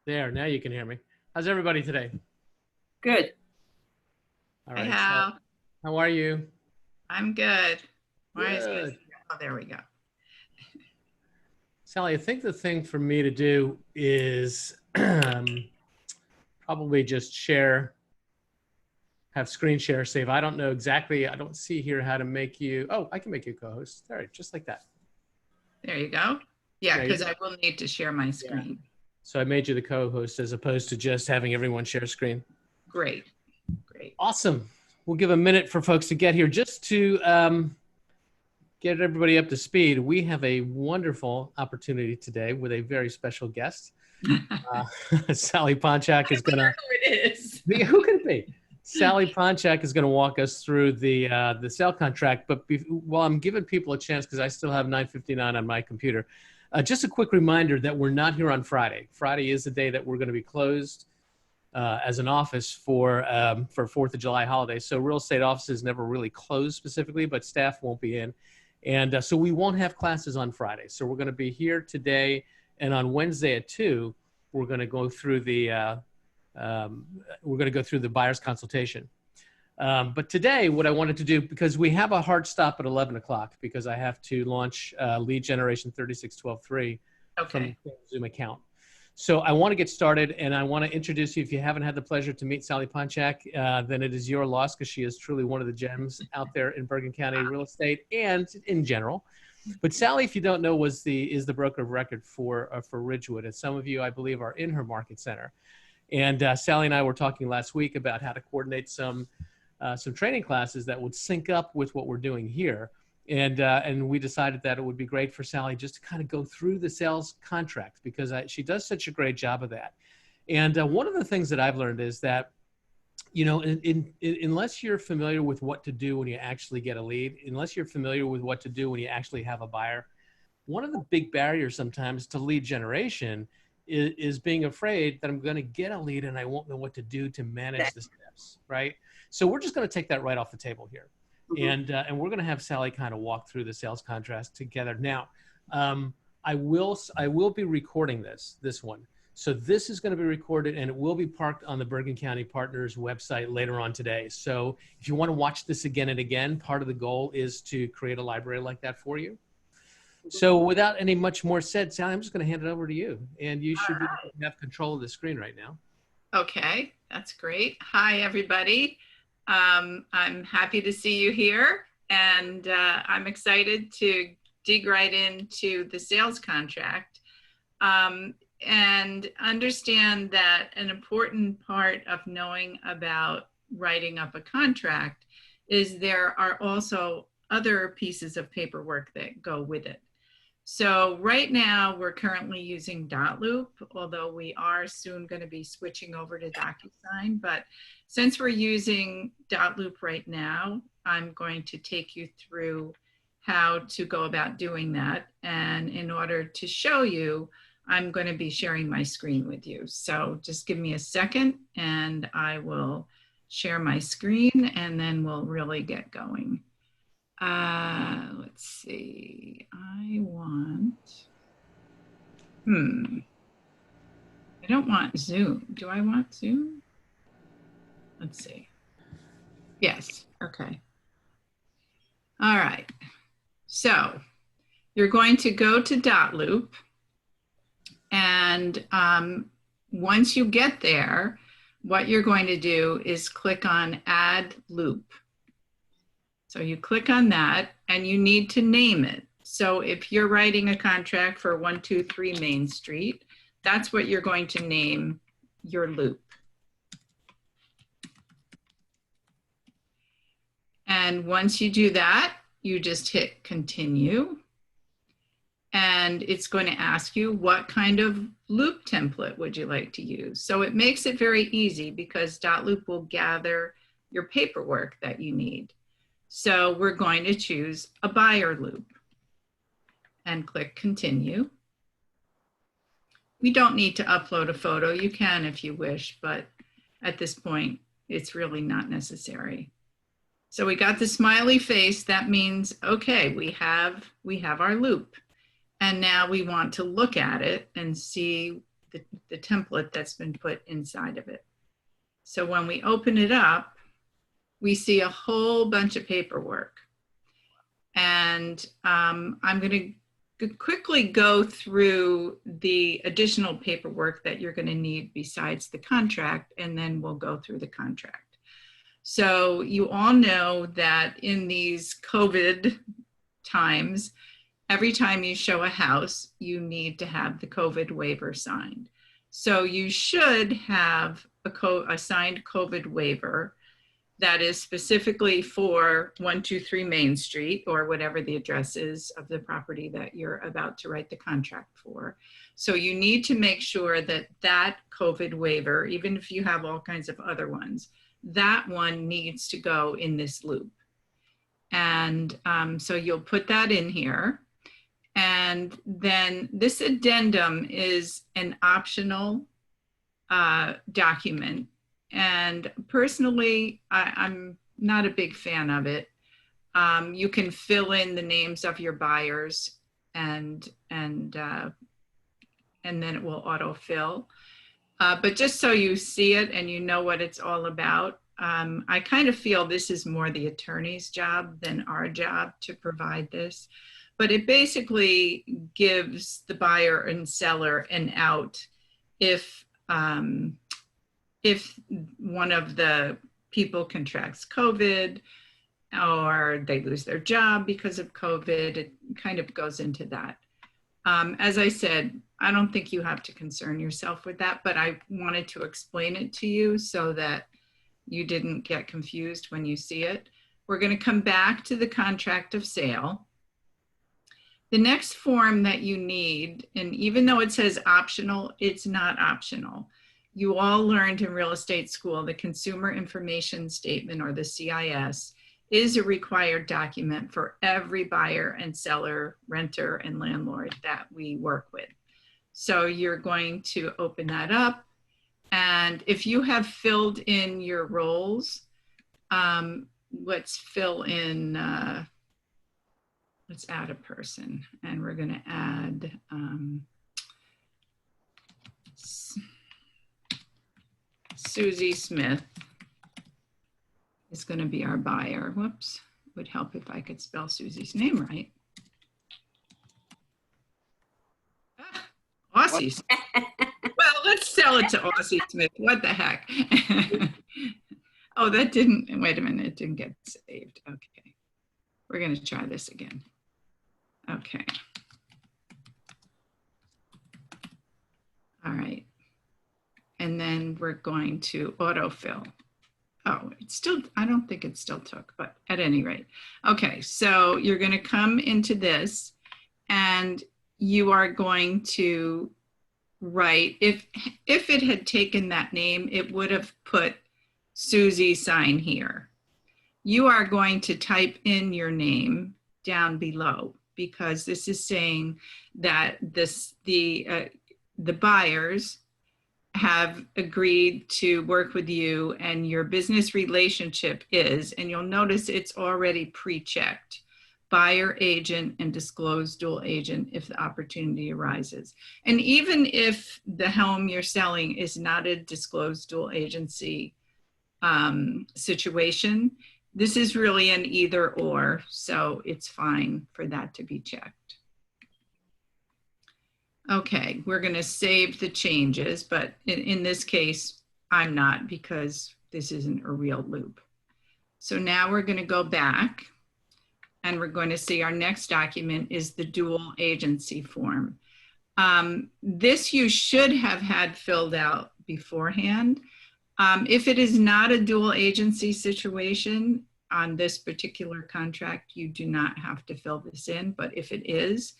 There, now you can hear me. How's everybody today? Good. All Hi, right, so Hal. how are you? I'm good. Why is this? Good. Oh, there we go. Sally, I think the thing for me to do is probably just have screen share save. I don't know exactly, I don't see here how to make you, oh, I can make you co-host. All right, just like that. There you go. Yeah, There you because go. I will need to share my Yeah. screen. So I made you the co-host as opposed to just having everyone share screen. Great. Great. Awesome. We'll give a minute for folks to get here just to get everybody up to speed. We have a wonderful opportunity today with a very special guest. Sally Ponchak is going to. Who it is. Who can it be? Sally Ponchak is going to walk us through the sale contract. But while I'm giving people a chance, because I still have 9:59 on my computer, just a quick reminder that we're not here on Friday. Friday is the day that we're going to be closed as an office for 4th of July holiday. So real estate offices never really close specifically, but staff won't be in. And so we won't have classes on Friday. So we're going to be here today. And on Wednesday at 2, we're going to go through the buyer's consultation. But today, what I wanted to do, because we have a hard stop at 11 o'clock, because I have to launch lead generation 36123 from the Zoom account. So I want to get started, and I want to introduce you. If you haven't had the pleasure to meet Sally Ponchak, then it is your loss, because she is truly one of the gems out there in Bergen County real estate and in general. But Sally, if you don't know, is the broker of record for Ridgewood, and some of you, I believe, are in her market center. And Sally and I were talking last week about how to coordinate some training classes that would sync up with what we're doing here. And we decided that it would be great for Sally just to kind of go through the sales contract, because she does such a great job of that. And one of the things that I've learned is that, you know, unless you're familiar with what to do when you actually get a lead, unless you're familiar with what to do when you actually have a buyer, one of the big barriers sometimes to lead generation is being afraid that I'm going to get a lead and I won't know what to do to manage the steps, right? So we're just going to take that right off the table here. Mm-hmm. And we're going to have Sally kind of walk through the sales contrast together. Now, I will be recording this one. So this is going to be recorded, and it will be parked on the Bergen County Partners website later on today. So if you want to watch this again and again, part of the goal is to create a library like that for you. So without any much more said, Sally, I'm just going to hand it over to you, and you should have control of the screen right now. Okay, that's great. Hi, everybody. I'm happy to see you here, and I'm excited to dig right into the sales contract and understand that an important part of knowing about writing up a contract is there are also other pieces of paperwork that go with it. So right now we're currently using dotloop, although we are soon going to be switching over to DocuSign. But since we're using dotloop right now, I'm going to take you through how to go about doing that. And in order to show you, I'm going to be sharing my screen with you. So just give me a second and I will share my screen, and then we'll really get going. Let's see, I don't want Zoom. Do I want Zoom? Let's see. Yes, okay. All right, so you're going to go to dotloop, and once you get there, what you're going to do is click on Add Loop. So you click on that, and you need to name it. So if you're writing a contract for 123 Main Street, that's what you're going to name your loop. And once you do that, you just hit continue. And it's going to ask you what kind of loop template would you like to use. So it makes it very easy, because dotloop will gather your paperwork that you need. So we're going to choose a buyer loop and click continue. We don't need to upload a photo. You can if you wish, but at this point, it's really not necessary. So we got the smiley face. That means, okay, we have our loop. And now we want to look at it and see the template that's been put inside of it. So when we open it up, we see a whole bunch of paperwork. And I'm going to quickly go through the additional paperwork that you're going to need besides the contract, and then we'll go through the contract. So you all know that in these COVID times, every time you show a house, you need to have the COVID waiver signed. So you should have a signed COVID waiver that is specifically for 123 Main Street, or whatever the address is of the property that you're about to write the contract for. So you need to make sure that that COVID waiver, even if you have all kinds of other ones, that one needs to go in this loop. And so you'll put that in here. And then this addendum is an optional document. And personally, I'm not a big fan of it. You can fill in the names of your buyers, and then it will autofill. But just so you see it and you know what it's all about, I kind of feel this is more the attorney's job than our job to provide this. But it basically gives the buyer and seller an out if one of the people contracts COVID or they lose their job because of COVID. It kind of goes into that. As I said, I don't think you have to concern yourself with that, but I wanted to explain it to you so that you didn't get confused when you see it. We're going to come back to the contract of sale. The next form that you need, and even though it says optional, it's not optional. You all learned in real estate school, the Consumer Information Statement, or the CIS, is a required document for every buyer and seller, renter, and landlord that we work with. So you're going to open that up. And if you have filled in your roles, let's fill in, let's add a person. And we're going to add Susie Smith is going to be our buyer. Whoops, would help if I could spell Susie's name right. Aussie. Well, let's sell it to Aussie Smith. What the heck? Oh, that didn't, wait a minute, it didn't get saved. Okay, we're going to try this again. Okay. All right. And then we're going to autofill. Oh, it's still, I don't think it still took, but at any rate. Okay, so you're going to come into this and you are going to write, if it had taken that name, it would have put Susie sign here. You are going to type in your name down below, because this is saying that the buyers have agreed to work with you, and your business relationship is, and you'll notice it's already pre-checked, buyer agent and disclosed dual agent if the opportunity arises. And even if the home you're selling is not a disclosed dual agency situation, this is really an either or, so it's fine for that to be checked. Okay, we're going to save the changes, but in this case, I'm not, because this isn't a real loop. So now we're going to go back and we're going to see our next document is the dual agency form. This you should have had filled out beforehand. If it is not a dual agency situation on this particular contract, you do not have to fill this in, but if it is,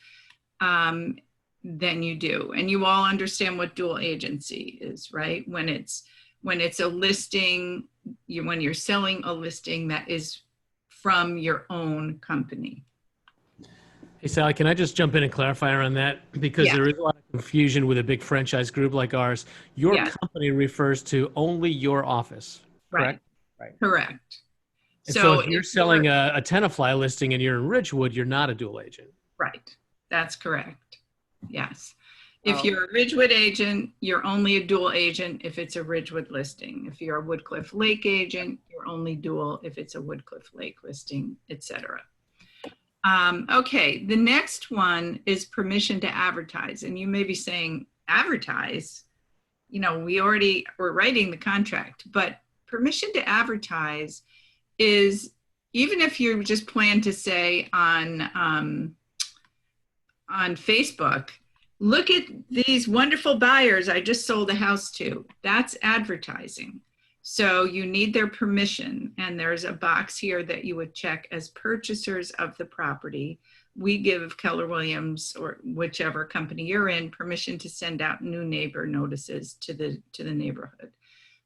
then you do. And you all understand what dual agency is, right? When it's a listing, when you're selling a listing that is from your own company. Hey, Sally, can I just jump in and clarify around that? Because Yeah. there is a lot of confusion with a big franchise group like ours. Your Yeah. company refers to only your office, correct? Right. Correct. And so if you're selling a Tenafly listing and you're in Ridgewood, you're not a dual agent. Right, that's correct. Yes. If you're a Ridgewood agent, you're only a dual agent if it's a Ridgewood listing. If you're a Woodcliff Lake agent, you're only dual if it's a Woodcliff Lake listing, etc. Okay, the next one is permission to advertise. And you may be saying, advertise? You know, we're writing the contract, but permission to advertise is, even if you just plan to say on Facebook, look at these wonderful buyers I just sold a house to. That's advertising. So you need their permission. And there's a box here that you would check as purchasers of the property. We give Keller Williams, or whichever company you're in, permission to send out new neighbor notices to the neighborhood.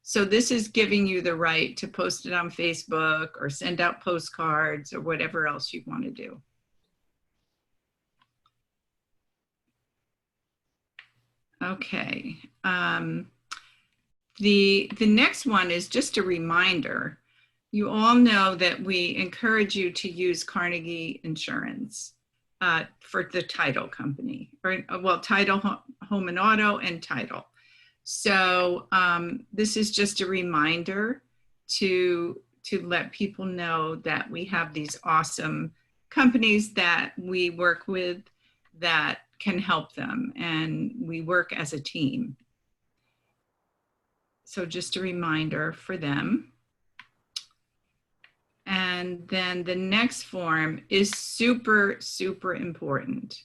So this is giving you the right to post it on Facebook or send out postcards or whatever else you want to do. Okay. The next one is just a reminder. You all know that we encourage you to use Carnegie Insurance for the title company, or well, title, home and auto, and title. So this is just a reminder to let people know that we have these awesome companies that we work with that can help them, and we work as a team. So just a reminder for them. And then the next form is super, super important.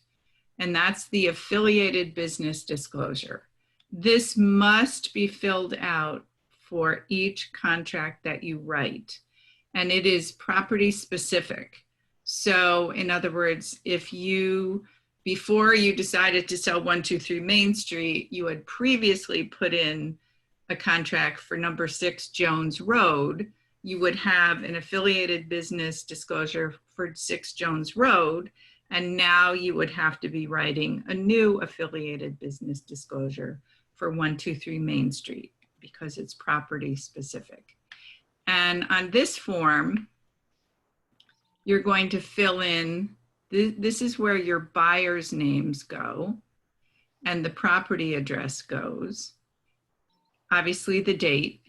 And that's the affiliated business disclosure. This must be filled out for each contract that you write. And it is property specific. So in other words, if before you decided to sell 123 Main Street, you had previously put in a contract for number 6 Jones Road, you would have an affiliated business disclosure for 6 Jones Road, and now you would have to be writing a new affiliated business disclosure for 123 Main Street because it's property specific. And on this form, you're going to fill in, this is where your buyer's names go and the property address goes. Obviously the date,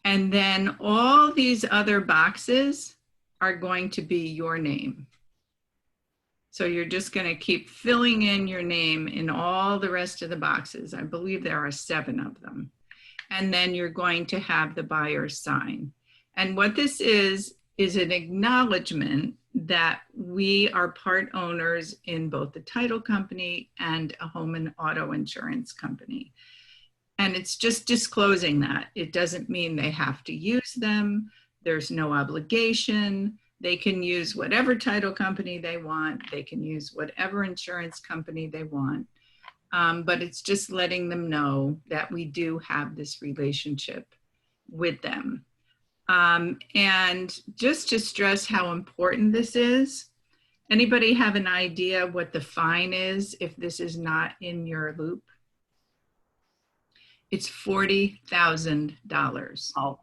and then all these other boxes are going to be your name. So you're just going to keep filling in your name in all the rest of the boxes. I believe there are 7 of them. And then you're going to have the buyer sign. And what this is an acknowledgement that we are part owners in both the title company and a home and auto insurance company. And it's just disclosing that. It doesn't mean they have to use them. There's no obligation. They can use whatever title company they want. They can use whatever insurance company they want. But it's just letting them know that we do have this relationship with them. And just to stress how important this is, anybody have an idea what the fine is if this is not in your loop? It's $40,000. Oh.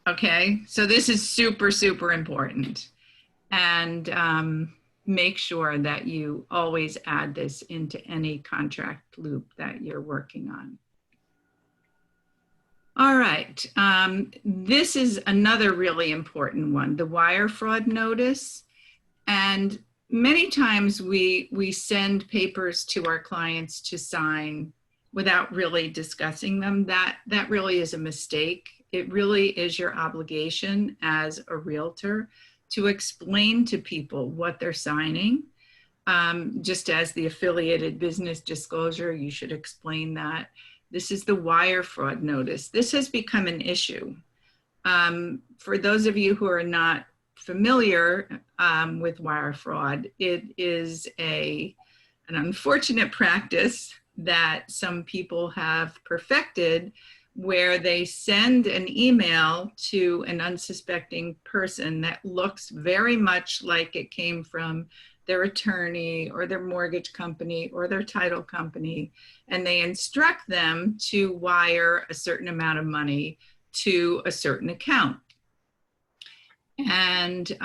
Okay, so this is super, super important. And make sure that you always add this into any contract loop that you're working on. All right, this is another really important one, the wire fraud notice. And many times we send papers to our clients to sign without really discussing them. That really is a mistake. It really is your obligation as a realtor to explain to people what they're signing. Just as the affiliated business disclosure, you should explain that. This is the wire fraud notice. This has become an issue. For those of you who are not familiar with wire fraud, it is an unfortunate practice that some people have perfected where they send an email to an unsuspecting person that looks very much like it came from their attorney or their mortgage company or their title company, and they instruct them to wire a certain amount of money to a certain account. And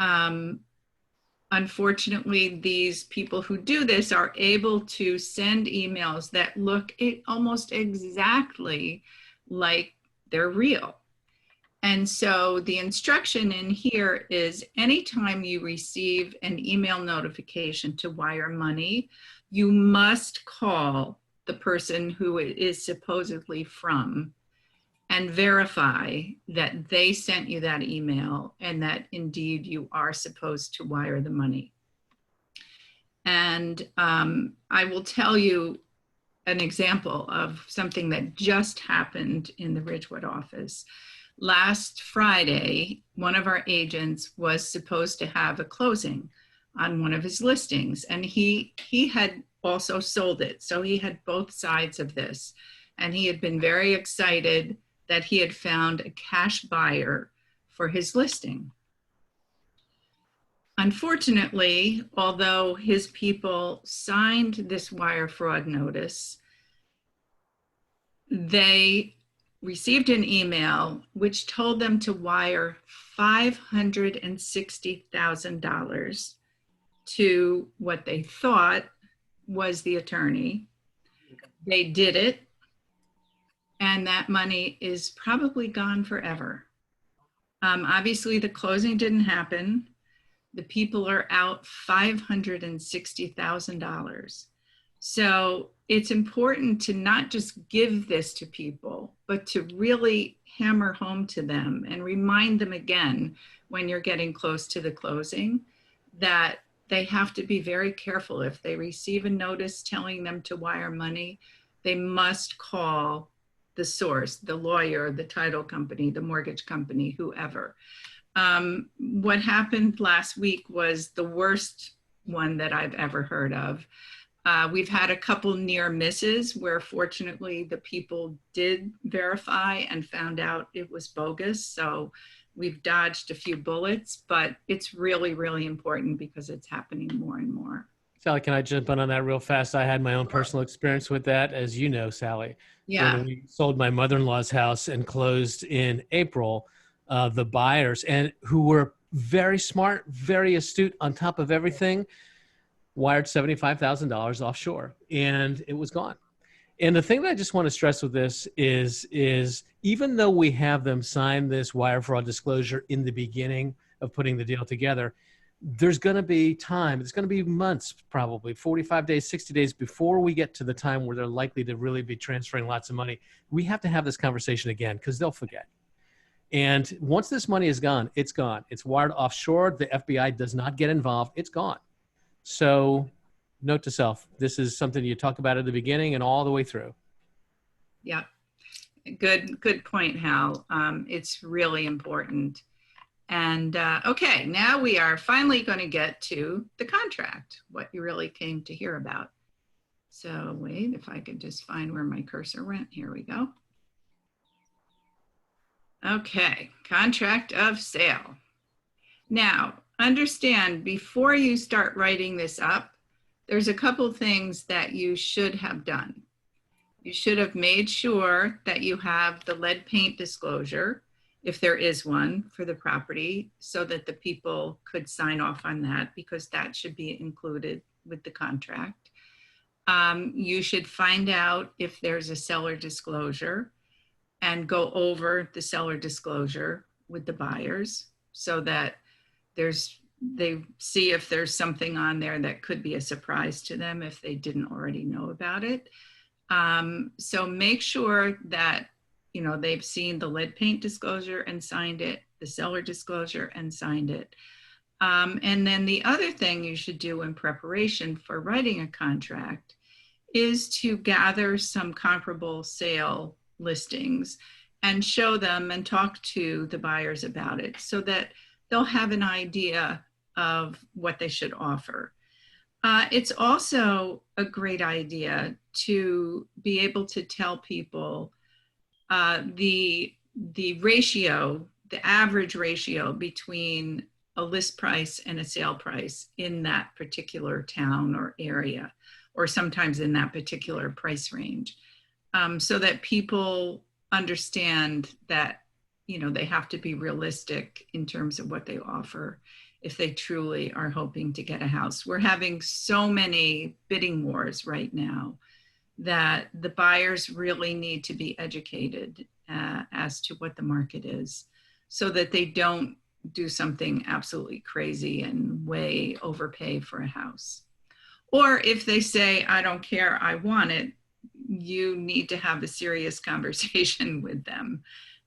unfortunately, these people who do this are able to send emails that look almost exactly like they're real. And so the instruction in here is anytime you receive an email notification to wire money, you must call the person who it is supposedly from and verify that they sent you that email and that indeed you are supposed to wire the money. And I will tell you an example of something that just happened in the Ridgewood office. Last Friday, one of our agents was supposed to have a closing on one of his listings, and he had also sold it. So he had both sides of this, and he had been very excited that he had found a cash buyer for his listing. Unfortunately, although his people signed this wire fraud notice, they received an email which told them to wire $560,000 to what they thought was the attorney. They did it, and that money is probably gone forever. Obviously, the closing didn't happen. The people are out $560,000. So it's important to not just give this to people, but to really hammer home to them and remind them again when you're getting close to the closing that they have to be very careful. If they receive a notice telling them to wire money, they must call the source, the lawyer, the title company, the mortgage company, whoever. What happened last week was the worst one that I've ever heard of. We've had a couple near misses where fortunately the people did verify and found out it was bogus. So we've dodged a few bullets, but it's really, really important because it's happening more and more. Sally, can I jump in on that real fast? I had my own personal experience with that, as you know, Sally. Yeah. When we sold my mother-in-law's house and closed in April, the buyers, and who were very smart, very astute on top of everything, wired $75,000 offshore, and it was gone. And the thing that I just want to stress with this is even though we have them sign this wire fraud disclosure in the beginning of putting the deal together, there's going to be time. It's going to be months, probably 45 days, 60 days before we get to the time where they're likely to really be transferring lots of money. We have to have this conversation again because they'll forget. And once this money is gone, it's gone. It's wired offshore. The FBI does not get involved. It's gone. So note to self, this is something you talk about at the beginning and all the way through. Yeah, good point, Hal. It's really important. And okay, now we are finally going to get to the contract, what you really came to hear about. So wait, if I could just find where my cursor went. Here we go. Okay, contract of sale. Now, understand, before you start writing this up, there's a couple things that you should have done. You should have made sure that you have the lead paint disclosure, if there is one, for the property, so that the people could sign off on that, because that should be included with the contract. You should find out if there's a seller disclosure and go over the seller disclosure with the buyers so that they see if there's something on there that could be a surprise to them if they didn't already know about it. So make sure that they've seen the lead paint disclosure and signed it, the seller disclosure and signed it. And then the other thing you should do in preparation for writing a contract is to gather some comparable sale listings and show them and talk to the buyers about it so that they'll have an idea of what they should offer. It's also a great idea to be able to tell people the ratio, the average ratio between a list price and a sale price in that particular town or area, or sometimes in that particular price range, so that people understand that they have to be realistic in terms of what they offer if they truly are hoping to get a house. We're having so many bidding wars right now that the buyers really need to be educated as to what the market is, so that they don't do something absolutely crazy and way overpay for a house. Or if they say, I don't care, I want it, you need to have a serious conversation with them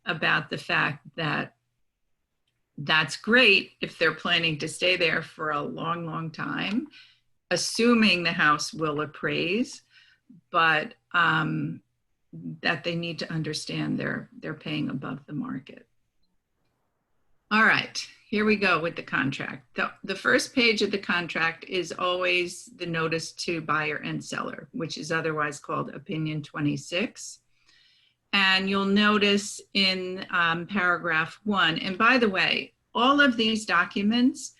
about the fact that that's great if they're planning to stay there for a long, long time, assuming the house will appraise, but that they need to understand they're paying above the market. All right, here we go with the contract. The first page of the contract is always the notice to buyer and seller, which is otherwise called Opinion 26. And you'll notice in paragraph 1, and by the way, all of these documents,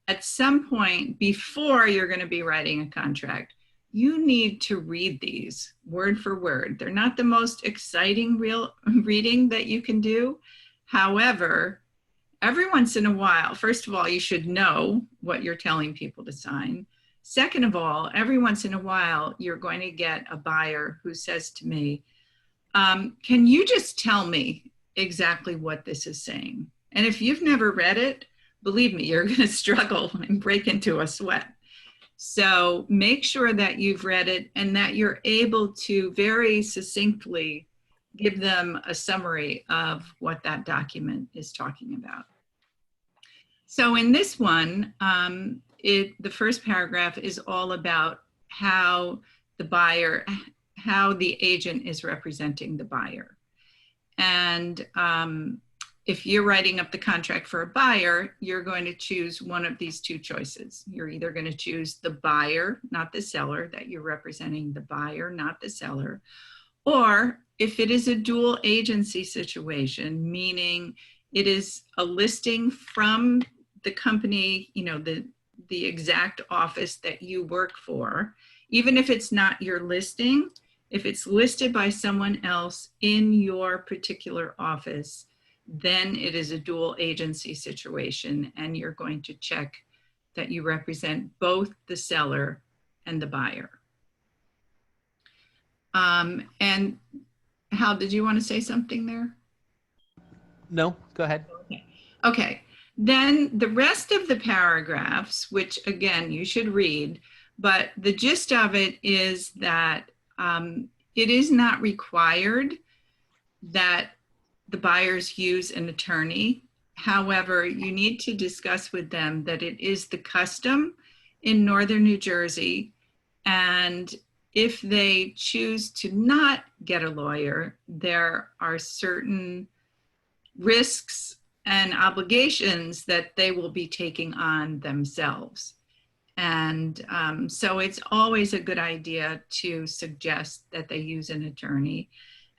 at some point before you're going to be writing a contract, you need to read these word for word. They're not the most exciting reading that you can do. However, every once in a while, first of all, you should know what you're telling people to sign. Second of all, every once in a while, you're going to get a buyer who says to me, can you just tell me exactly what this is saying? And if you've never read it, believe me, you're going to struggle and break into a sweat. So make sure that you've read it and that you're able to very succinctly give them a summary of what that document is talking about. So in this one, the first paragraph is all about how the agent is representing the buyer. And if you're writing up the contract for a buyer, you're going to choose one of these two choices. You're either going to choose the buyer, not the seller, that you're representing the buyer, not the seller. Or if it is a dual agency situation, meaning it is a listing from the company, the exact office that you work for, even if it's not your listing, if it's listed by someone else in your particular office, then it is a dual agency situation, and you're going to check that you represent both the seller and the buyer. And Hal, did you want to say something there? No, go ahead. Okay. Then the rest of the paragraphs, which again, you should read, but the gist of it is that it is not required that the buyers use an attorney. However, you need to discuss with them that it is the custom in Northern New Jersey, and if they choose to not get a lawyer, there are certain risks and obligations that they will be taking on themselves. And so it's always a good idea to suggest that they use an attorney.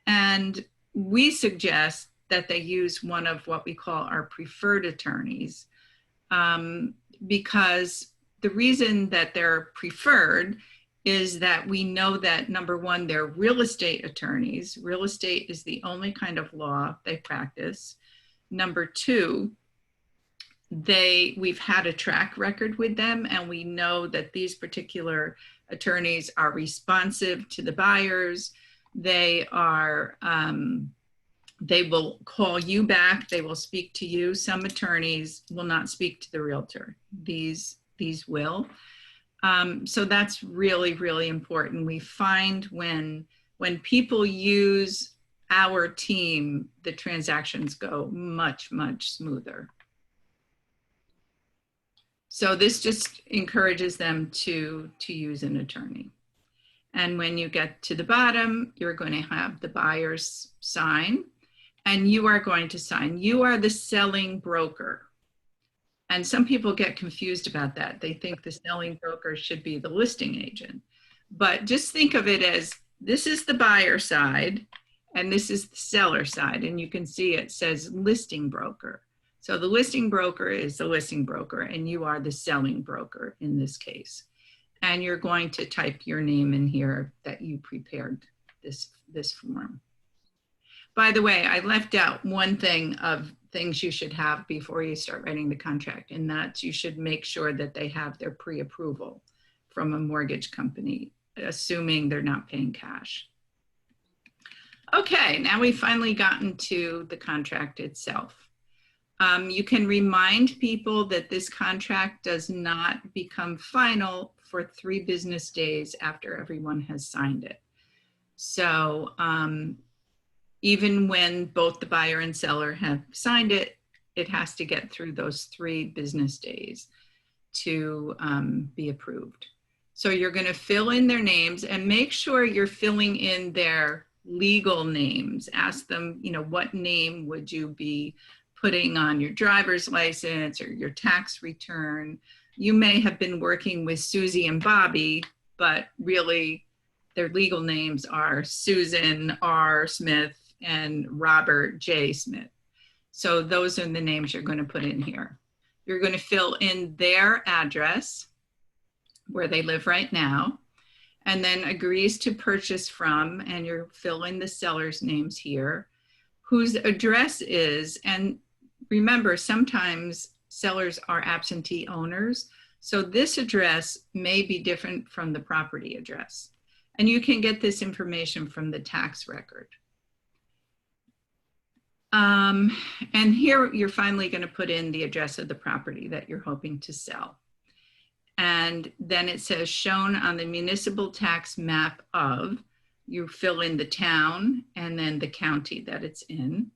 And we suggest that they use one of what we call our preferred attorneys, because the reason that they're preferred is that we know that, number one, they're real estate attorneys. Real estate is the only kind of law they practice. Number two, we've had a track record with them, and we know that these particular attorneys are responsive to the buyers. They are, they will call you back. They will speak to you. Some attorneys will not speak to the realtor. These will. So that's really, really important. We find when people use our team, the transactions go much, much smoother. So this just encourages them to use an attorney. And when you get to the bottom, you're going to have the buyers sign, and you are going to sign. You are the selling broker. And some people get confused about that. They think the selling broker should be the listing agent. But just think of it as, this is the buyer side, and this is the seller side. And you can see it says listing broker. So the listing broker is the listing broker, and you are the selling broker in this case. And you're going to type your name in here that you prepared this form. By the way, I left out one thing of things you should have before you start writing the contract, and that's you should make sure that they have their pre-approval from a mortgage company, assuming they're not paying cash. Okay, now we've finally gotten to the contract itself. You can remind people that this contract does not become final for 3 business days after everyone has signed it. So even when both the buyer and seller have signed it, it has to get through those 3 business days to be approved. So you're going to fill in their names and make sure you're filling in their legal names. Ask them, you know, what name would you be putting on your driver's license or your tax return? You may have been working with Susie and Bobby, but really their legal names are Susan R. Smith and Robert J. Smith. So those are the names you're going to put in here. You're going to fill in their address, where they live right now, and then agrees to purchase from, and you're filling the seller's names here, whose address is, and remember, sometimes sellers are absentee owners, so this address may be different from the property address. And you can get this information from the tax record. And here you're finally going to put in the address of the property that you're hoping to sell. And then it says shown on the municipal tax map of, you fill in the town and then the county that it's in.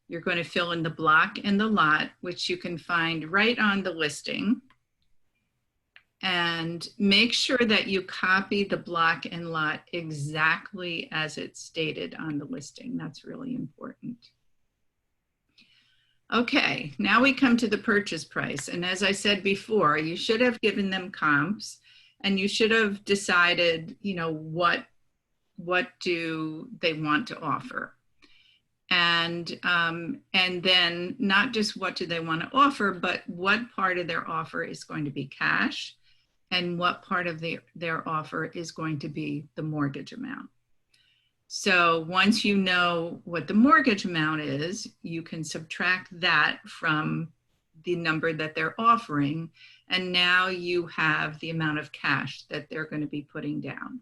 You're going to fill in the block and the lot, which you can find right on the listing. And make sure that you copy the block and lot exactly as it's stated on the listing. That's really important. Okay, now we come to the purchase price. And as I said before, you should have given them comps and you should have decided, you know, what do they want to offer? And then not just what do they want to offer, but what part of their offer is going to be cash and what part of their offer is going to be the mortgage amount. So once you know what the mortgage amount is, you can subtract that from the number that they're offering. And now you have the amount of cash that they're going to be putting down.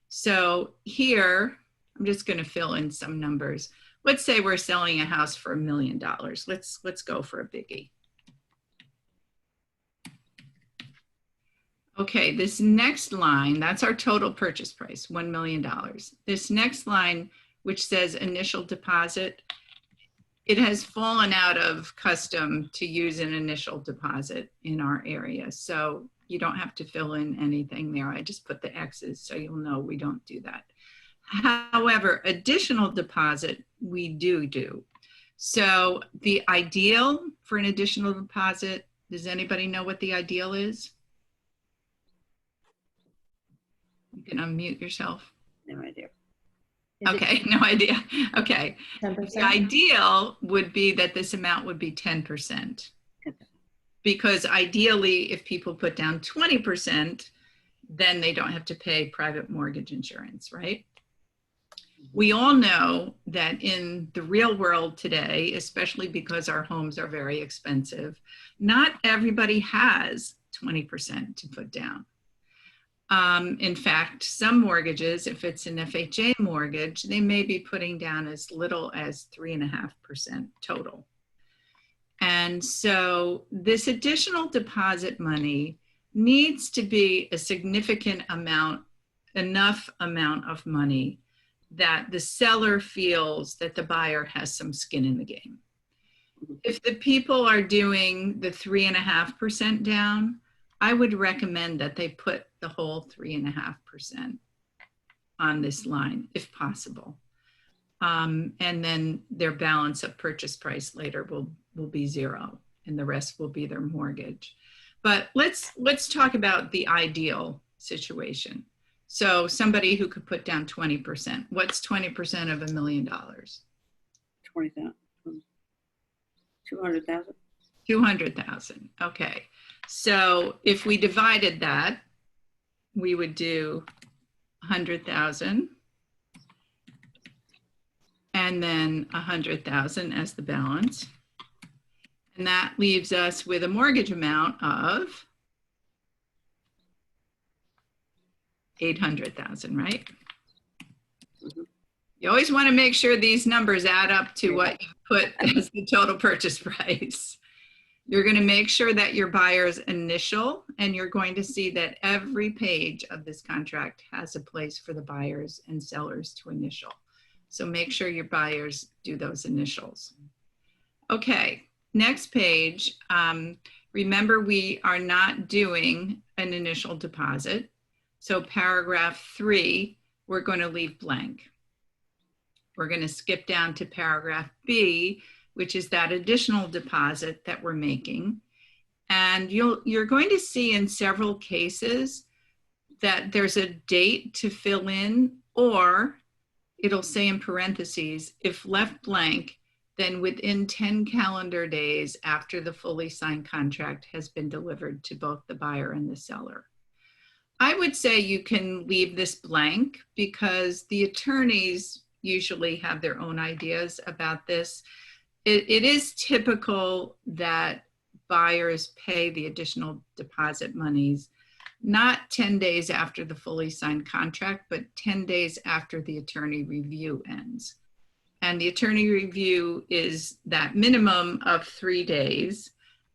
So here, I'm just going to fill in some numbers. Let's say we're selling a house for $1 million. Let's go for a biggie. Okay, this next line, that's our total purchase price, $1 million. This next line, which says initial deposit, it has fallen out of custom to use an initial deposit in our area. So you don't have to fill in anything there. I just put the X's so you'll know we don't do that. However, additional deposit, we do. So the ideal for an additional deposit, does anybody know what the ideal is? You can unmute yourself. No idea. Okay, no idea. Okay. 10%? The ideal would be that this amount would be 10%. Because ideally, if people put down 20%, then they don't have to pay private mortgage insurance, right? We all know that in the real world today, especially because our homes are very expensive, not everybody has 20% to put down. In fact, some mortgages, if it's an FHA mortgage, they may be putting down as little as 3.5% total. And so this additional deposit money needs to be a significant amount, enough amount of money that the seller feels that the buyer has some skin in the game. If the people are doing the 3.5% down, I would recommend that they put the whole 3.5% on this line, if possible. And then their balance of purchase price later will be zero, and the rest will be their mortgage. But let's talk about the ideal situation. So somebody who could put down 20%. What's 20% of $1 million? 20,000. 200,000. 200,000. Okay. So if we divided that, we would do 100,000. and then 100,000 as the balance. And that leaves us with a mortgage amount of 800,000, right? Mhm. You always want to make sure these numbers add up to what you put as the total purchase price. You're going to make sure that your buyer's initial, and you're going to see that every page of this contract has a place for the buyers and sellers to initial. So make sure your buyers do those initials. Okay, next page. Remember, we are not doing an initial deposit. So paragraph 3, we're going to leave blank. We're going to skip down to paragraph B, which is that additional deposit that we're making. And you're going to see in several cases that there's a date to fill in, or it'll say in parentheses, if left blank, then within 10 calendar days after the fully signed contract has been delivered to both the buyer and the seller. I would say you can leave this blank because the attorneys usually have their own ideas about this. It is typical that buyers pay the additional deposit monies, not 10 days after the fully signed contract, but 10 days after the attorney review ends. And the attorney review is that minimum of 3 days,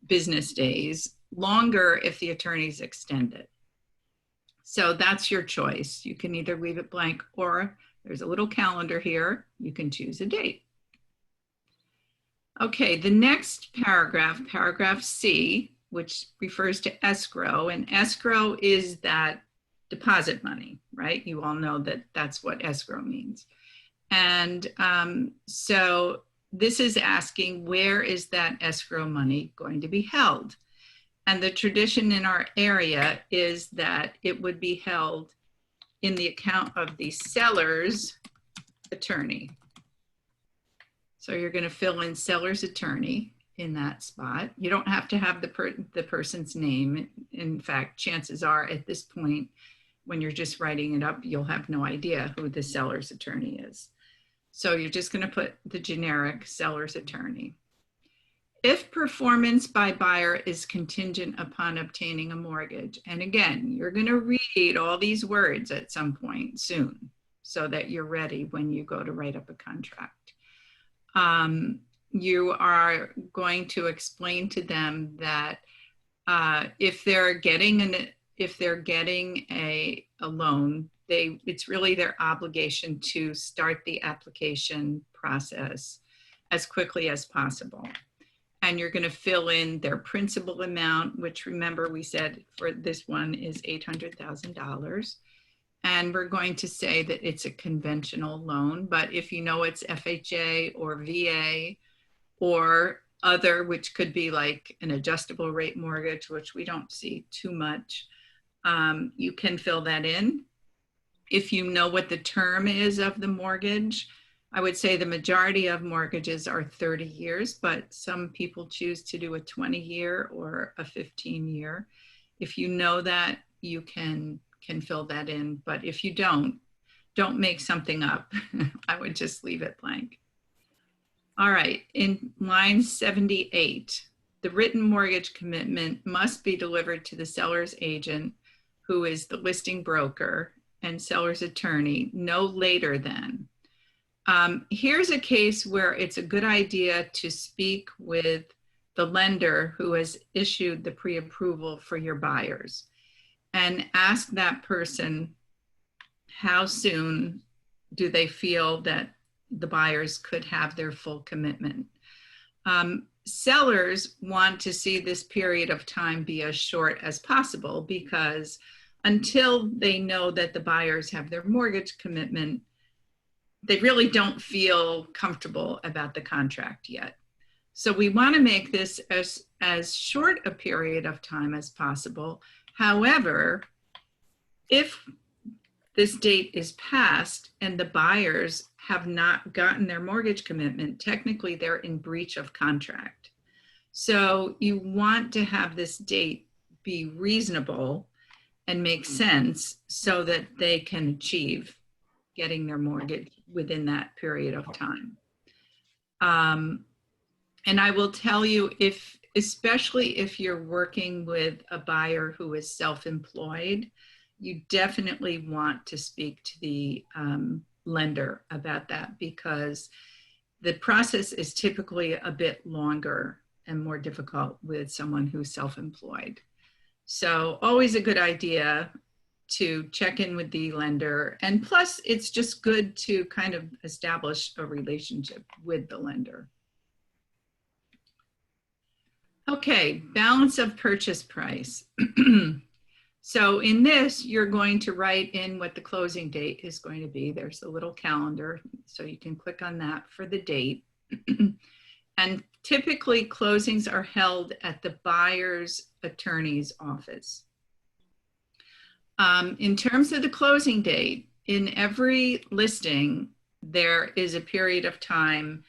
business days, longer if the attorney's extended. So that's your choice. You can either leave it blank, or there's a little calendar here. You can choose a date. Okay, the next paragraph, paragraph C, which refers to escrow, and escrow is that deposit money, right? You all know that that's what escrow means. And so this is asking, where is that escrow money going to be held? And the tradition in our area is that it would be held in the account of the seller's attorney. So you're going to fill in seller's attorney in that spot. You don't have to have the person's name. In fact, chances are at this point, when you're just writing it up, you'll have no idea who the seller's attorney is. So you're just going to put the generic seller's attorney. If performance by buyer is contingent upon obtaining a mortgage, and again, you're going to read all these words at some point soon so that you're ready when you go to write up a contract. You are going to explain to them that if they're getting a loan, it's really their obligation to start the application process as quickly as possible. And you're going to fill in their principal amount, which remember we said for this one is $800,000. And we're going to say that it's a conventional loan, but if you know it's FHA or VA or other, which could be like an adjustable rate mortgage, which we don't see too much, you can fill that in. If you know what the term is of the mortgage, I would say the majority of mortgages are 30 years, but some people choose to do a 20-year or a 15-year. If you know that, you can fill that in. But if you don't make something up. I would just leave it blank. All right, in line 78, the written mortgage commitment must be delivered to the seller's agent, who is the listing broker, and seller's attorney no later than. Here's a case where it's a good idea to speak with the lender who has issued the pre-approval for your buyers and ask that person how soon do they feel that the buyers could have their full commitment. Sellers want to see this period of time be as short as possible because until they know that the buyers have their mortgage commitment, they really don't feel comfortable about the contract yet. So we want to make this as short a period of time as possible. However, if this date is passed and the buyers have not gotten their mortgage commitment, technically they're in breach of contract. So you want to have this date be reasonable and make sense so that they can achieve getting their mortgage within that period of time. And I will tell you, especially if you're working with a buyer who is self-employed, you definitely want to speak to the lender about that, because the process is typically a bit longer and more difficult with someone who's self-employed. So always a good idea to check in with the lender. And plus, it's just good to kind of establish a relationship with the lender. Okay, balance of purchase price. So in this, you're going to write in what the closing date is going to be. There's a little calendar, so you can click on that for the date. And typically closings are held at the buyer's attorney's office. In terms of the closing date, in every listing, there is a period of time,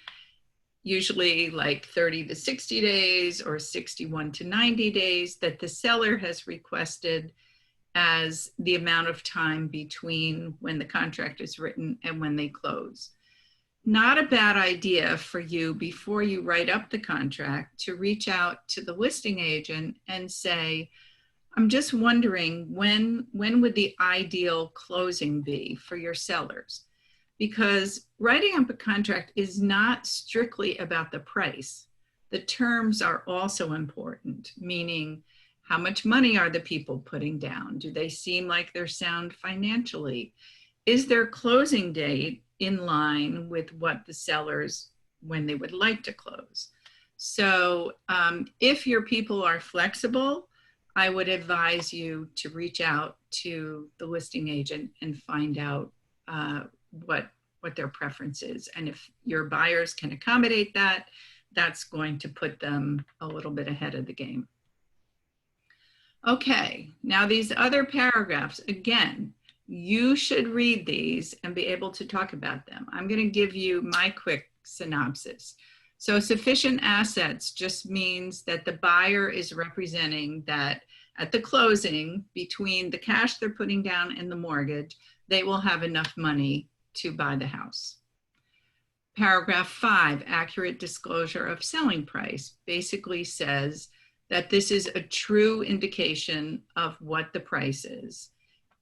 usually like 30 to 60 days or 61 to 90 days, that the seller has requested as the amount of time between when the contract is written and when they close. Not a bad idea for you, before you write up the contract, to reach out to the listing agent and say, I'm just wondering, when would the ideal closing be for your sellers? Because writing up a contract is not strictly about the price. The terms are also important, meaning how much money are the people putting down? Do they seem like they're sound financially? Is their closing date in line with what the sellers, when they would like to close? So if your people are flexible, I would advise you to reach out to the listing agent and find out what their preference is. And if your buyers can accommodate that, that's going to put them a little bit ahead of the game. Okay, now these other paragraphs, again, you should read these and be able to talk about them. I'm going to give you my quick synopsis. So sufficient assets just means that the buyer is representing that at the closing, between the cash they're putting down and the mortgage, they will have enough money to buy the house. Paragraph 5, accurate disclosure of selling price, basically says that this is a true indication of what the price is,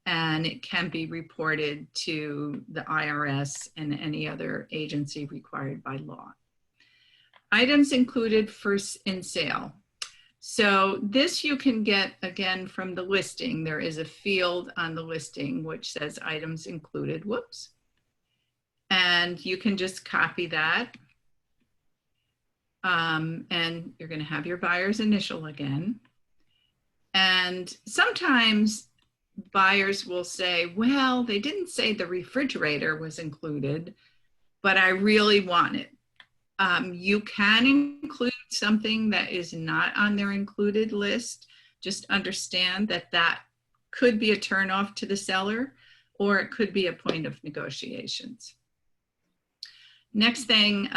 and it can be reported to the IRS and any other agency required by law. Items included in sale. So this you can get, again, from the listing. There is a field on the listing which says items included, whoops. And you can just copy that. And you're going to have your buyer's initial again. And sometimes buyers will say, well, they didn't say the refrigerator was included, but I really want it. You can include something that is not on their included list. Just understand that that could be a turnoff to the seller, or it could be a point of negotiations. Next thing,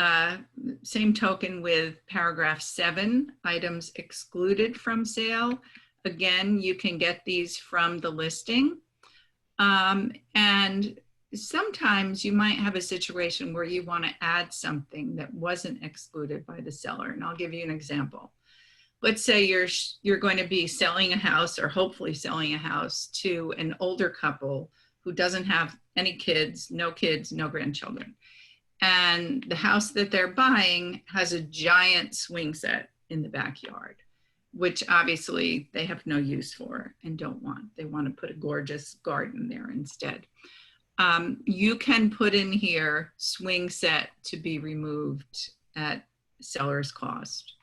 same token with paragraph 7, items excluded from sale. Again, you can get these from the listing. And sometimes you might have a situation where you want to add something that wasn't excluded by the seller. And I'll give you an example. Let's say you're going to be selling a house, or hopefully selling a house, to an older couple who doesn't have any kids, no grandchildren. And the house that they're buying has a giant swing set in the backyard, which obviously they have no use for and don't want. They want to put a gorgeous garden there instead. You can put in here swing set to be removed at seller's cost.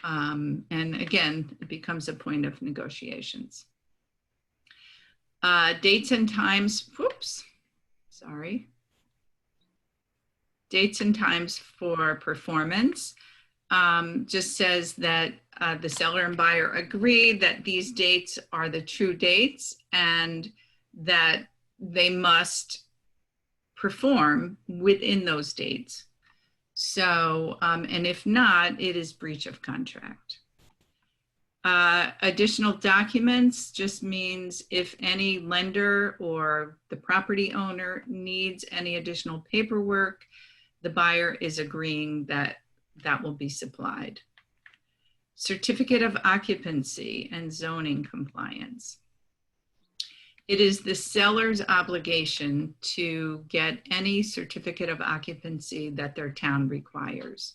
And again, it becomes a point of negotiations. Dates and times, whoops, sorry. Dates and times for performance just says that the seller and buyer agree that these dates are the true dates and that they must perform within those dates. So, and if not, it is breach of contract. Additional documents just means if any lender or the property owner needs any additional paperwork, the buyer is agreeing that that will be supplied. Certificate of occupancy and zoning compliance. It is the seller's obligation to get any certificate of occupancy that their town requires.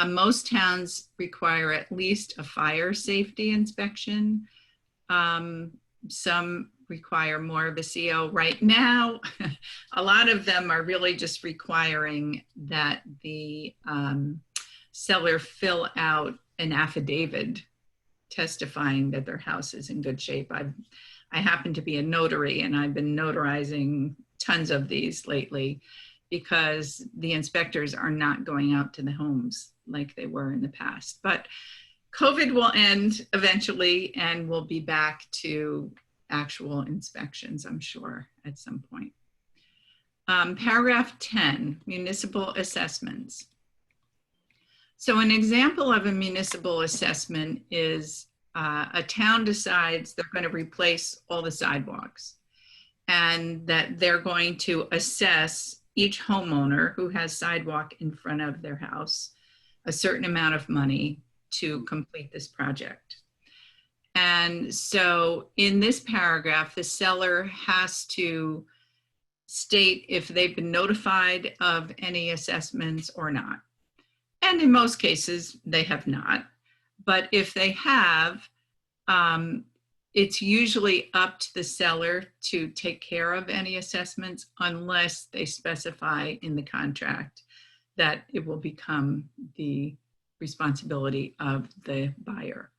Most towns require at least a fire safety inspection. Some require more of a CO. Right now, a lot of them are really just requiring that the seller fill out an affidavit testifying that their house is in good shape. I happen to be a notary, and I've been notarizing tons of these lately because the inspectors are not going out to the homes like they were in the past. But COVID will end eventually, and we'll be back to actual inspections, I'm sure, at some point. Paragraph 10, municipal assessments. So an example of a municipal assessment is a town decides they're going to replace all the sidewalks, and that they're going to assess each homeowner who has sidewalk in front of their house a certain amount of money to complete this project. And so in this paragraph, the seller has to state if they've been notified of any assessments or not. And in most cases, they have not. But if they have, it's usually up to the seller to take care of any assessments unless they specify in the contract that it will become the responsibility of the buyer.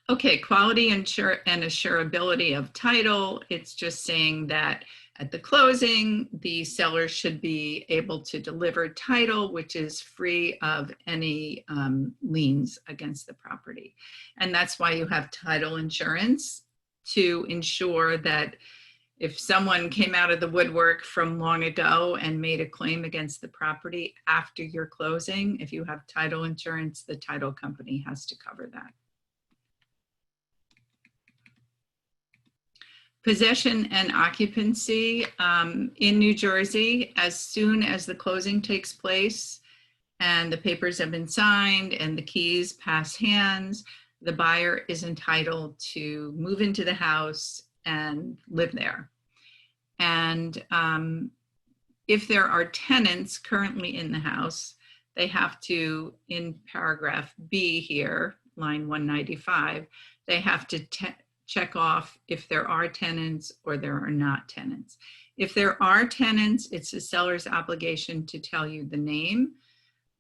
Okay, quality and assurability of title. It's just saying that at the closing, the seller should be able to deliver title, which is free of any liens against the property. And that's why you have title insurance, to ensure that if someone came out of the woodwork from long ago and made a claim against the property after your closing, if you have title insurance, the title company has to cover that. Possession and occupancy. In New Jersey, as soon as the closing takes place and the papers have been signed and the keys pass hands, the buyer is entitled to move into the house and live there. And if there are tenants currently in the house, they have to, in paragraph B here, line 195, they have to check off if there are tenants or there are not tenants. If there are tenants, it's the seller's obligation to tell you the name,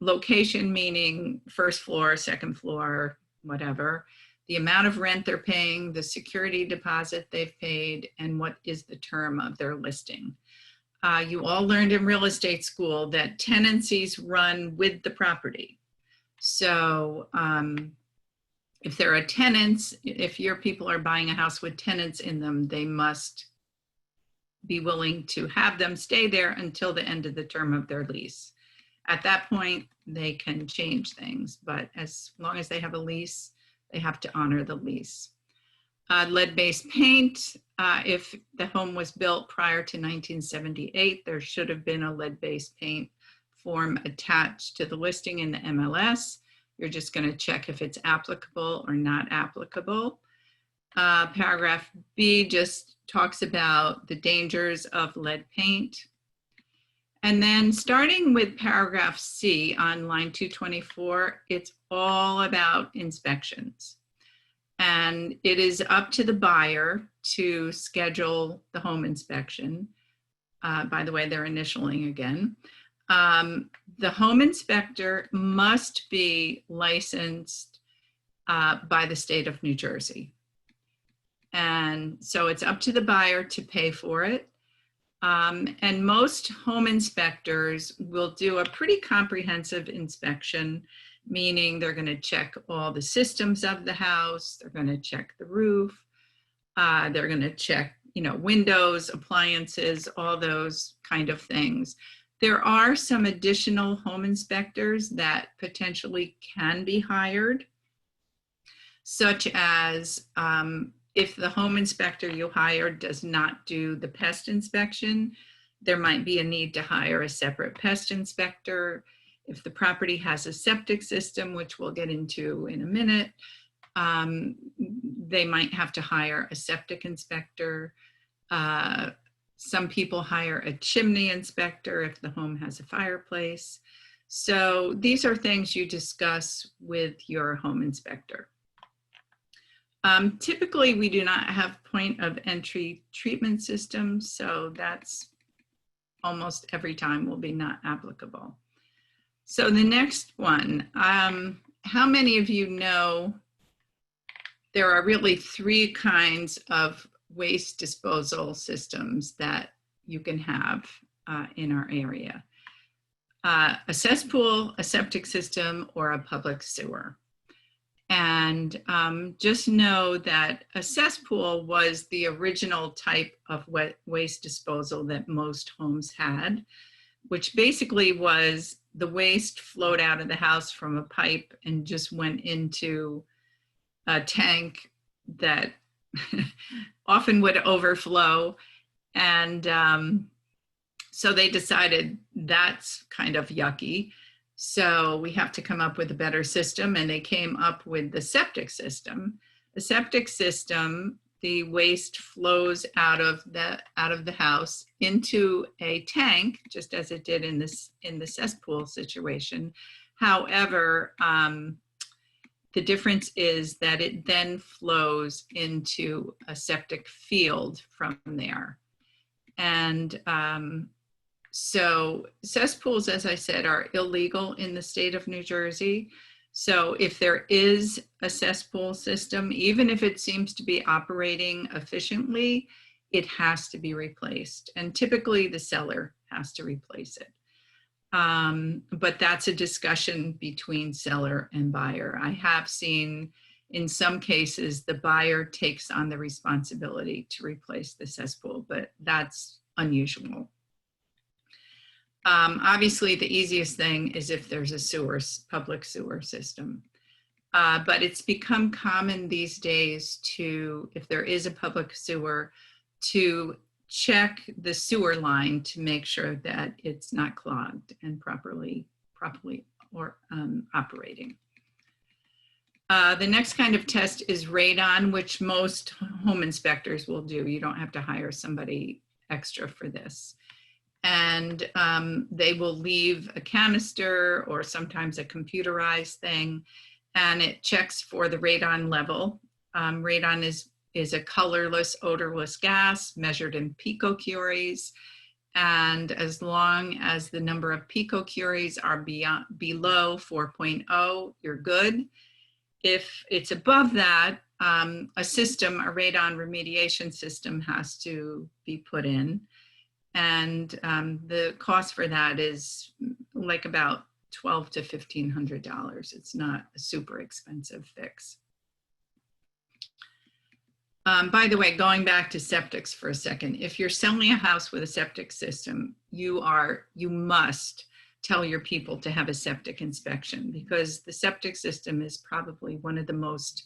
location meaning first floor, second floor, whatever, the amount of rent they're paying, the security deposit they've paid, and what is the term of their listing. You all learned in real estate school that tenancies run with the property. So if there are tenants, if your people are buying a house with tenants in them, they must be willing to have them stay there until the end of the term of their lease. At that point, they can change things, but as long as they have a lease, they have to honor the lease. Lead-based paint, if the home was built prior to 1978, there should have been a lead-based paint form attached to the listing in the MLS. You're just going to check if it's applicable or not applicable. Paragraph B just talks about the dangers of lead paint. And then starting with paragraph C on line 224, it's all about inspections. And it is up to the buyer to schedule the home inspection. By the way, they're initialing again. The home inspector must be licensed by the state of New Jersey. And so it's up to the buyer to pay for it. And most home inspectors will do a pretty comprehensive inspection, meaning they're going to check all the systems of the house, they're going to check the roof, they're going to check, windows, appliances, all those kind of things. There are some additional home inspectors that potentially can be hired, such as if the home inspector you hired does not do the pest inspection, there might be a need to hire a separate pest inspector. If the property has a septic system, which we'll get into in a minute, they might have to hire a septic inspector. Some people hire a chimney inspector if the home has a fireplace. So these are things you discuss with your home inspector. Typically, we do not have point of entry treatment systems, so that's almost every time will be not applicable. So the next one, how many of you know there are really 3 kinds of waste disposal systems that you can have in our area? A cesspool, a septic system, or a public sewer. And just know that a cesspool was the original type of waste disposal that most homes had, which basically was the waste flowed out of the house from a pipe and just went into a tank that often would overflow. And so they decided that's kind of yucky. So we have to come up with a better system, and they came up with the septic system. The septic system, the waste flows out of the house into a tank, just as it did in the cesspool situation. However, the difference is that it then flows into a septic field from there. And so cesspools, as I said, are illegal in the state of New Jersey. So if there is a cesspool system, even if it seems to be operating efficiently, it has to be replaced. And typically the seller has to replace it. But that's a discussion between seller and buyer. I have seen in some cases the buyer takes on the responsibility to replace the cesspool, but that's unusual. Obviously, the easiest thing is if there's a public sewer system. But it's become common these days to, if there is a public sewer, to check the sewer line to make sure that it's not clogged and properly operating. The next kind of test is radon, which most home inspectors will do. You don't have to hire somebody extra for this. And they will leave a canister or sometimes a computerized thing, and it checks for the radon level. Radon is a colorless, odorless gas measured in picocuries. And as long as the number of picocuries are below 4.0, you're good. If it's above that, a radon remediation system has to be put in. And the cost for that is like about $1,200 to $1,500. It's not a super expensive fix. By the way, going back to septics for a second, if you're selling a house with a septic system, you must tell your people to have a septic inspection, because the septic system is probably one of the most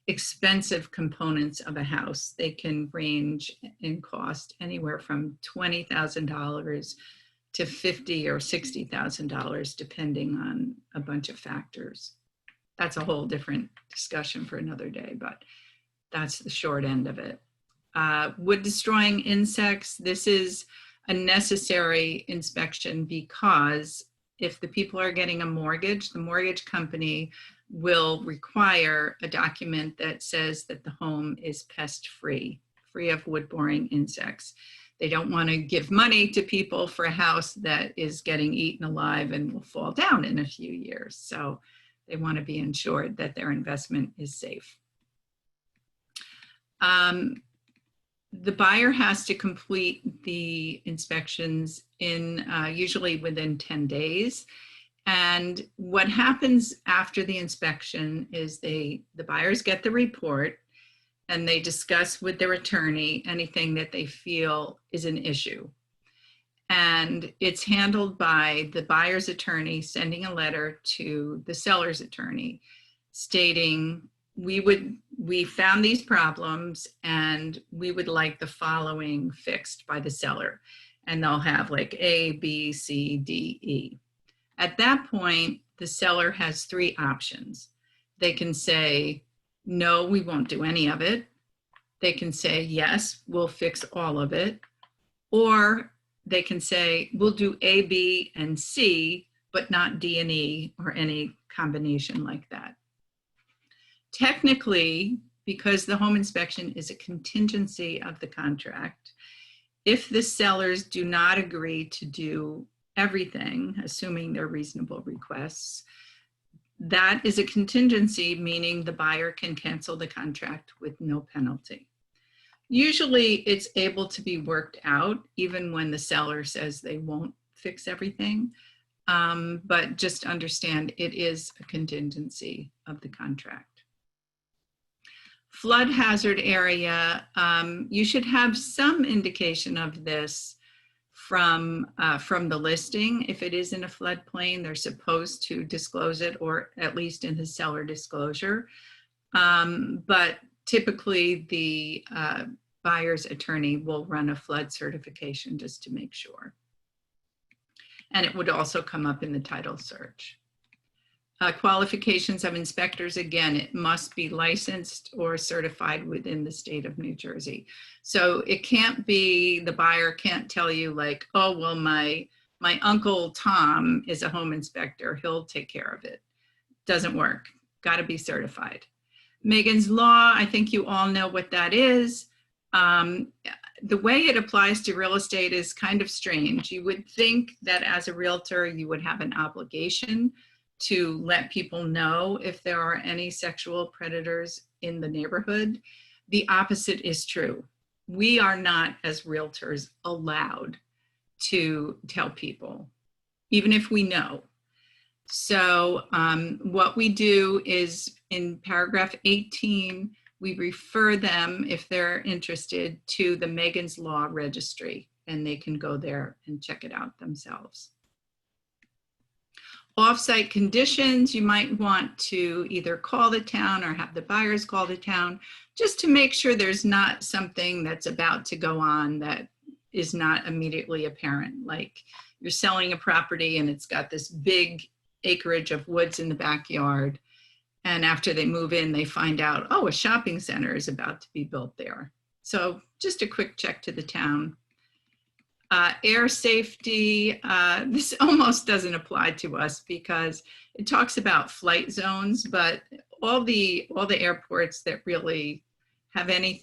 expensive components of a house. They can range in cost anywhere from $20,000 to $50,000 or $60,000, depending on a bunch of factors. That's a whole different discussion for another day, but that's the short end of it. Wood destroying insects, this is a necessary inspection, because if the people are getting a mortgage, the mortgage company will require a document that says that the home is pest-free, free of wood-boring insects. They don't want to give money to people for a house that is getting eaten alive and will fall down in a few years. So they want to be ensured that their investment is safe. The buyer has to complete the inspections in usually within 10 days. And what happens after the inspection is the buyers get the report, and they discuss with their attorney anything that they feel is an issue. And it's handled by the buyer's attorney sending a letter to the seller's attorney stating, we found these problems and we would like the following fixed by the seller. and they'll have like A, B, C, D, E. At that point, the seller has three options. They can say, no, we won't do any of it. They can say, yes, we'll fix all of it. Or they can say, we'll do A, B, and C, but not D and E or any combination like that. Technically, because the home inspection is a contingency of the contract, if the sellers do not agree to do everything, assuming they're reasonable requests, that is a contingency, meaning the buyer can cancel the contract with no penalty. Usually it's able to be worked out even when the seller says they won't fix everything. But just understand it is a contingency of the contract. Flood hazard area, you should have some indication of this from the listing. If it is in a floodplain, they're supposed to disclose it, or at least in the seller disclosure. But typically the buyer's attorney will run a flood certification just to make sure. And it would also come up in the title search. Qualifications of inspectors, again, it must be licensed or certified within the state of New Jersey. So it can't be, the buyer can't tell you like, oh, well, my uncle Tom is a home inspector, he'll take care of it. Doesn't work, gotta be certified. Megan's Law, I think you all know what that is. The way it applies to real estate is kind of strange. You would think that as a realtor, you would have an obligation to let people know if there are any sexual predators in the neighborhood. The opposite is true. We are not, as realtors, allowed to tell people, even if we know. So what we do is in paragraph 18, we refer them, if they're interested, to the Megan's Law registry, and they can go there and check it out themselves. Off-site conditions, you might want to either call the town or have the buyers call the town, just to make sure there's not something that's about to go on that is not immediately apparent. Like you're selling a property and it's got this big acreage of woods in the backyard, and after they move in, they find out, oh, a shopping center is about to be built there. So just a quick check to the town. Air safety, this almost doesn't apply to us because it talks about flight zones, but all the airports that really have any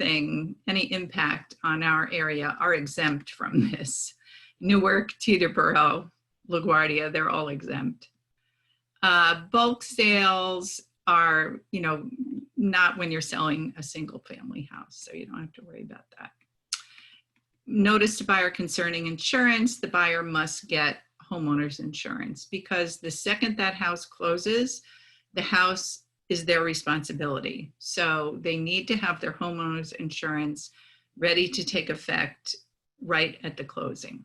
impact on our area are exempt from this. Newark, Teterboro, LaGuardia, they're all exempt. Bulk sales are, not when you're selling a single family house, so you don't have to worry about that. Notice to buyer concerning insurance, the buyer must get homeowner's insurance, because the second that house closes, the house is their responsibility. So they need to have their homeowner's insurance ready to take effect right at the closing.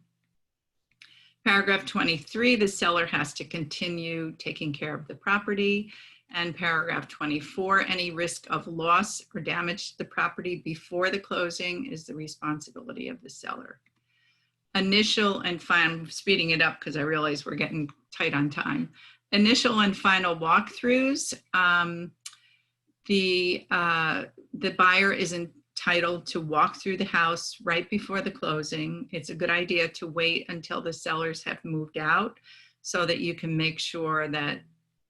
Paragraph 23, the seller has to continue taking care of the property. And paragraph 24, any risk of loss or damage to the property before the closing is the responsibility of the seller. Initial and final, I'm speeding it up because I realize we're getting tight on time. Initial and final walkthroughs, the buyer is entitled to walk through the house right before the closing. It's a good idea to wait until the sellers have moved out so that you can make sure that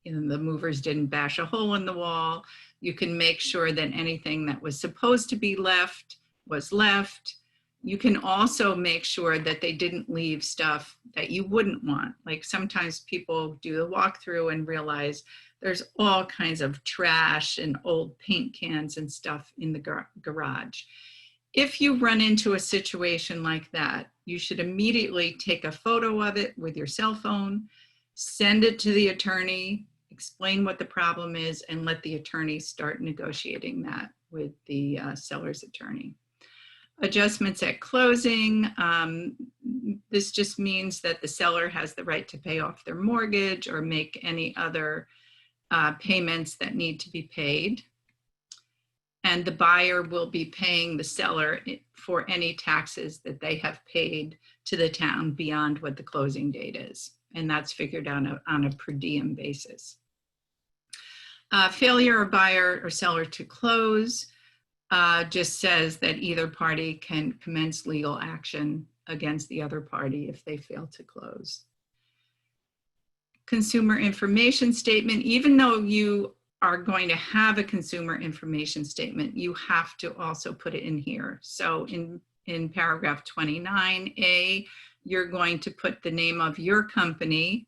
the movers didn't bash a hole in the wall. You can make sure that anything that was supposed to be left was left. You can also make sure that they didn't leave stuff that you wouldn't want. Like sometimes people do the walkthrough and realize there's all kinds of trash and old paint cans and stuff in the garage. If you run into a situation like that, you should immediately take a photo of it with your cell phone, send it to the attorney, explain what the problem is, and let the attorney start negotiating that with the seller's attorney. Adjustments at closing. This just means that the seller has the right to pay off their mortgage or make any other payments that need to be paid. and the buyer will be paying the seller for any taxes that they have paid to the town beyond what the closing date is. And that's figured out on a per diem basis. Failure of buyer or seller to close just says that either party can commence legal action against the other party if they fail to close. Consumer information statement, even though you are going to have a consumer information statement, you have to also put it in here. So in paragraph 29A, you're going to put the name of your company.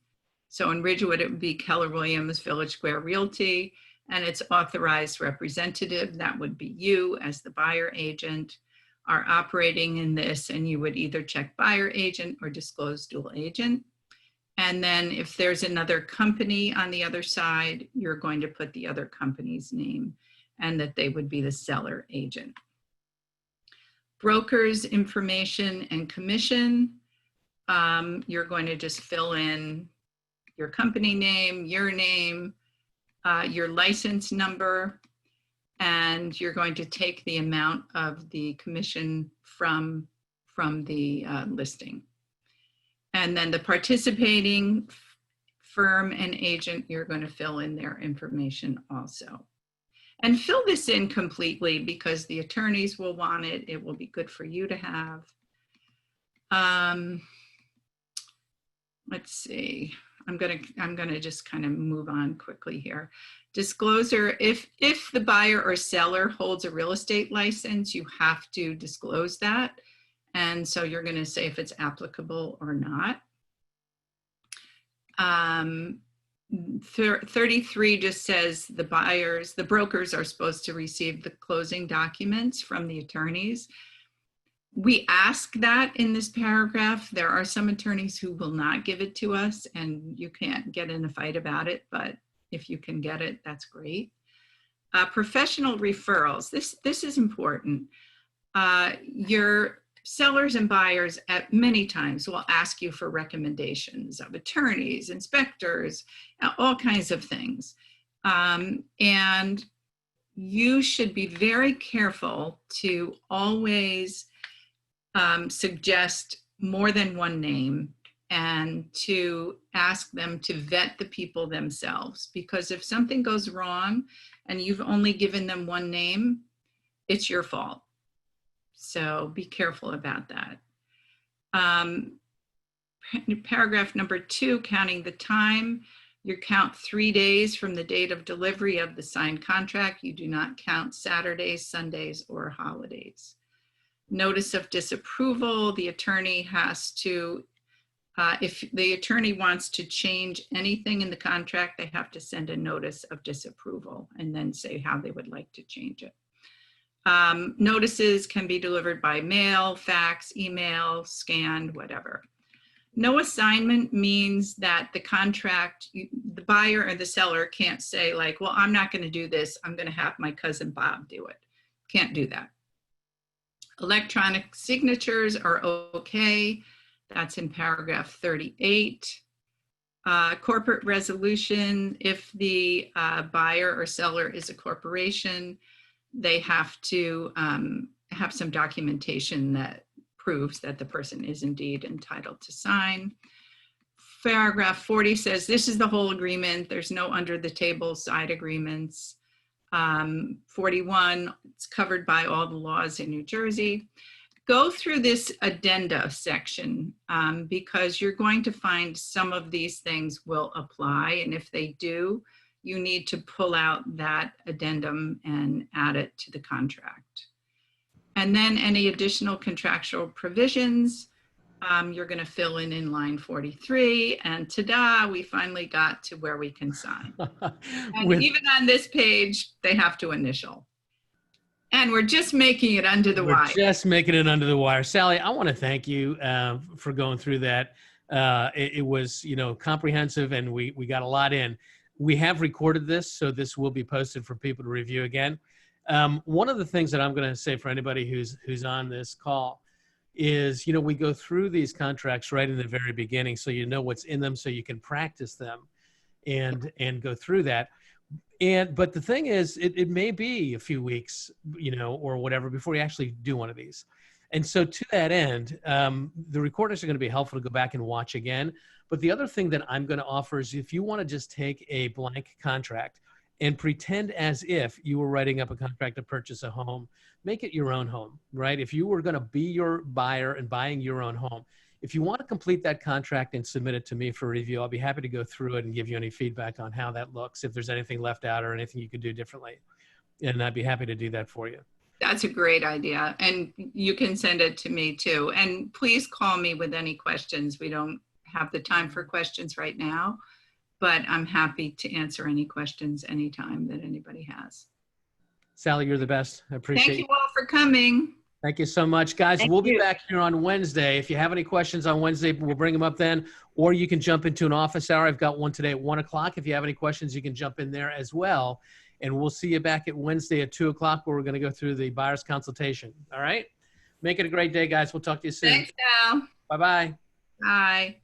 So in Ridgewood, it would be Keller Williams Village Square Realty, and its authorized representative, that would be you as the buyer agent, are operating in this, and you would either check buyer agent or disclose dual agent. And then if there's another company on the other side, you're going to put the other company's name and that they would be the seller agent. Brokers information and commission, you're going to just fill in your company name, your license number, and you're going to take the amount of the commission from the listing. And then the participating firm and agent, you're going to fill in their information also. And fill this in completely because the attorneys will want it. It will be good for you to have. Let's see. I'm gonna just kind of move on quickly here. Disclosure, if the buyer or seller holds a real estate license, you have to disclose that. And so you're gonna say if it's applicable or not. 33 just says the brokers are supposed to receive the closing documents from the attorneys. We ask that in this paragraph. There are some attorneys who will not give it to us, and you can't get in a fight about it, but if you can get it, that's great. Professional referrals, this is important. Your sellers and buyers at many times will ask you for recommendations of attorneys, inspectors, all kinds of things. And you should be very careful to always suggest more than one name and to ask them to vet the people themselves, because if something goes wrong and you've only given them one name, it's your fault. So be careful about that. Paragraph number 2, counting the time. You count 3 days from the date of delivery of the signed contract. You do not count Saturdays, Sundays, or holidays. Notice of disapproval, the attorney has to, if the attorney wants to change anything in the contract, they have to send a notice of disapproval and then say how they would like to change it. Notices can be delivered by mail, fax, email, scanned, whatever. No assignment means that the contract, the buyer or the seller can't say like, well, I'm not going to do this. I'm going to have my cousin Bob do it. Can't do that. Electronic signatures are okay. That's in paragraph 38. Corporate resolution, if the buyer or seller is a corporation, they have to have some documentation that proves that the person is indeed entitled to sign. Paragraph 40 says this is the whole agreement. There's no under the table side agreements. 41, it's covered by all the laws in New Jersey. Go through this addenda section because you're going to find some of these things will apply, and if they do, you need to pull out that addendum and add it to the contract. And then any additional contractual provisions, you're going to fill in line 43, and ta-da, we finally got to where we can sign. And even on this page, they have to initial. And we're just making it under the wire. We're just making it under the wire. Sally, I want to thank you for going through that. It was, comprehensive, and we got a lot in. We have recorded this, so this will be posted for people to review again. One of the things that I'm going to say for anybody who's on this call is, we go through these contracts right in the very beginning, so you know what's in them, so you can practice them and go through that. But the thing is, it may be a few weeks, or whatever before you actually do one of these. And so to that end, the recordings are going to be helpful to go back and watch again. But the other thing that I'm going to offer is if you want to just take a blank contract and pretend as if you were writing up a contract to purchase a home, make it your own home, right? If you were going to be your buyer and buying your own home, if you want to complete that contract and submit it to me for review, I'll be happy to go through it and give you any feedback on how that looks, if there's anything left out or anything you could do differently. And I'd be happy to do that for you. That's a great idea. And you can send it to me too. And please call me with any questions. We don't have the time for questions right now, but I'm happy to answer any questions anytime that anybody has. Sally, you're the best. I appreciate Thank you all for coming. Thank you so much, guys. Thank we'll be you. back here on Wednesday. If you have any questions on Wednesday, we'll bring them up then, or you can jump into an office hour. I've got one today at 1 o'clock. If you have any questions, you can jump in there as well. And we'll see you back at Wednesday at 2 o'clock, where we're going to go through the buyer's consultation. All right. Make it a great day, guys. We'll talk to you soon. Thanks, Al. Bye-bye. Bye.